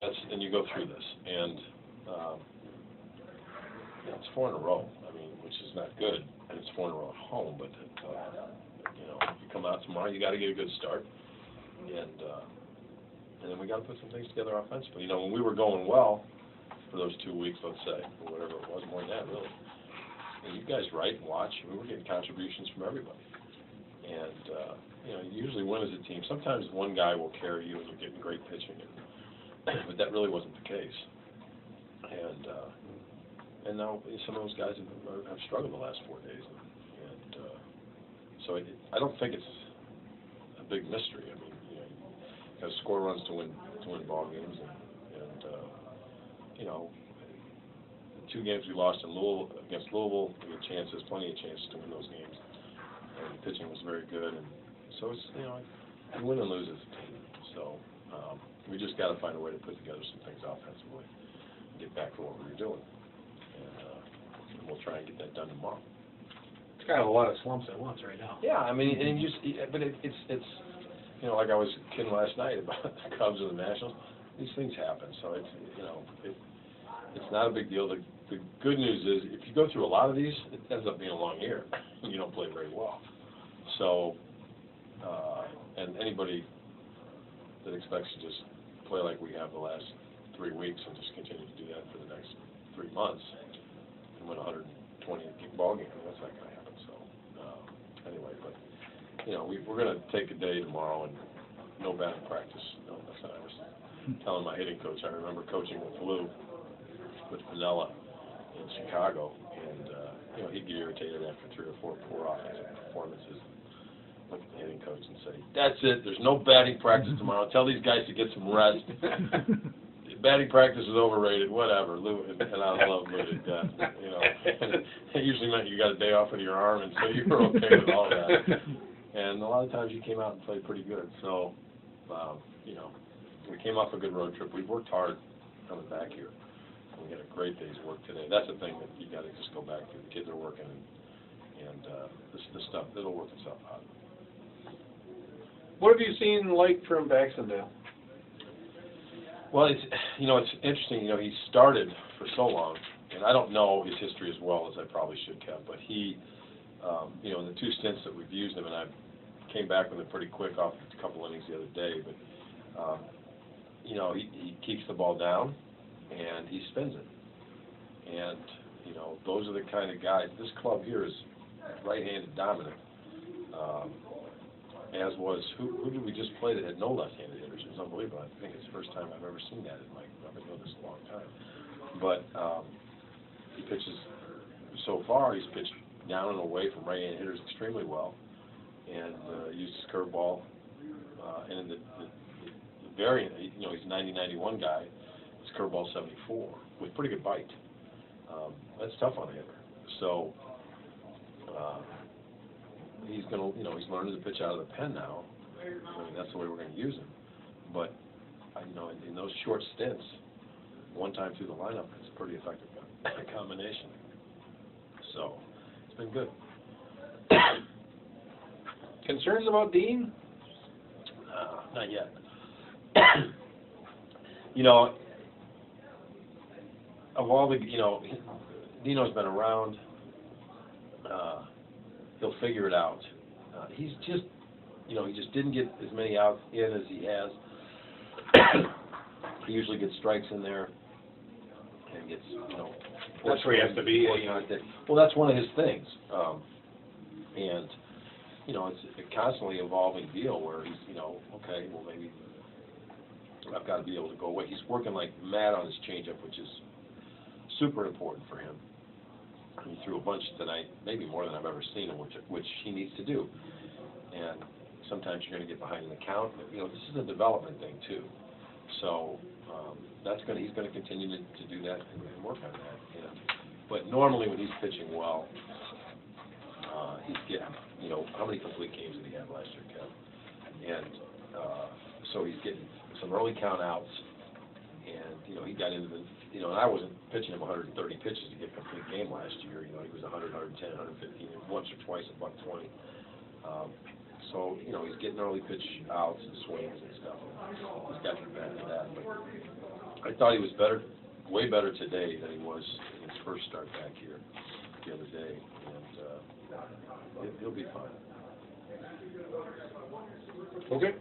and you go through this, and it's four in a row. I mean, which is not good, and it's four in a row at home. But you come out tomorrow, you got to get a good start, and then we got to put some things together offensively. When we were going well for those 2 weeks, let's say, or whatever it was, more than that, really. And you guys write and watch. We were getting contributions from everybody, and you usually win as a team. Sometimes one guy will carry you, and you're getting great pitching, but that really wasn't the case. And now some of those guys have struggled the last 4 days, and so I don't think it's a big mystery. I mean, you have score runs to win ball games, and the 2 games we lost in against Louisville, we had chances, plenty of chances to win those games, and the pitching was very good, and so it's you win and lose as a team. So we just got to find a way to put together some things offensively, and get back to what we were doing. And we'll try and get that done tomorrow. It's got a lot of slumps at once right now. Yeah, I mean, and but it's like I was kidding last night about the Cubs and the Nationals. These things happen, so it's not a big deal. The good news is if you go through a lot of these, it ends up being a long year, and you don't play very well. So, and anybody that expects to just play like we have the last 3 weeks and just continue to do that for the next 3 months and win 120 ball games, that's not going to happen. So anyway, but we're going to take a day tomorrow and no batting practice. No, that's not. I was telling my hitting coach. I remember coaching with Lou with Vanilla in Chicago, and he'd get irritated after 3 or 4 poor offensive performances. Look at the hitting coach and say, "That's it. There's no batting practice tomorrow. Tell these guys to get some rest." Batting practice is overrated, whatever. Lou, and I love Lou to death. It usually meant you got a day off of your arm, and so you were okay with all that. And a lot of times you came out and played pretty good. So, we came off a good road trip. We worked hard coming back here. We had a great day's work today. That's the thing that you got to just go back to. The kids are working, and this stuff, it'll work itself out. What have you seen like from Baxendale? Well, it's interesting. He started for so long, and I don't know his history as well as I probably should, Kev. But he, in the 2 stints that we've used him, and I came back with him pretty quick off a couple innings the other day. But he keeps the ball down, and he spins it. And those are the kind of guys. This club here is right-handed dominant. As was, who did we just play that had no left-handed hitters? It was unbelievable. I think it's the first time I've ever seen that in I've been doing this a long time. But he pitches, so far, he's pitched down and away from right-handed hitters extremely well, and used his curveball. And in the variant, he's a 90-91 guy. His curveball 74 with pretty good bite. That's tough on a hitter. So he's going to, he's learning to pitch out of the pen now. I mean, that's the way we're going to use him. But in those short stints, one time through the lineup, it's a pretty effective combination. So it's been good. Concerns about Dean? Not yet. Of all the, Dino's been around. He'll figure it out. He's just, he just didn't get as many outs in as he has. He usually gets strikes in there and gets, That's where he has to be. Well, that's one of his things. And, it's a constantly evolving deal where he's, okay, well, maybe I've got to be able to go away. He's working like mad on his changeup, which is super important for him. He threw a bunch tonight, maybe more than I've ever seen him, which he needs to do. And sometimes you're going to get behind in the count. But, this is a development thing too. So he's going to continue to do that and work on that. But normally when he's pitching well, he's getting, how many complete games did he have last year, Kev? And so he's getting some early count outs, and he got into the. And I wasn't pitching him 130 pitches to get a complete game last year. He was 100, 110, 115, once or twice at $120. So, he's getting early pitch outs and swings and stuff. He's got to get back to that. But I thought he was better, way better today than he was in his first start back here the other day, and he'll be fine. Okay.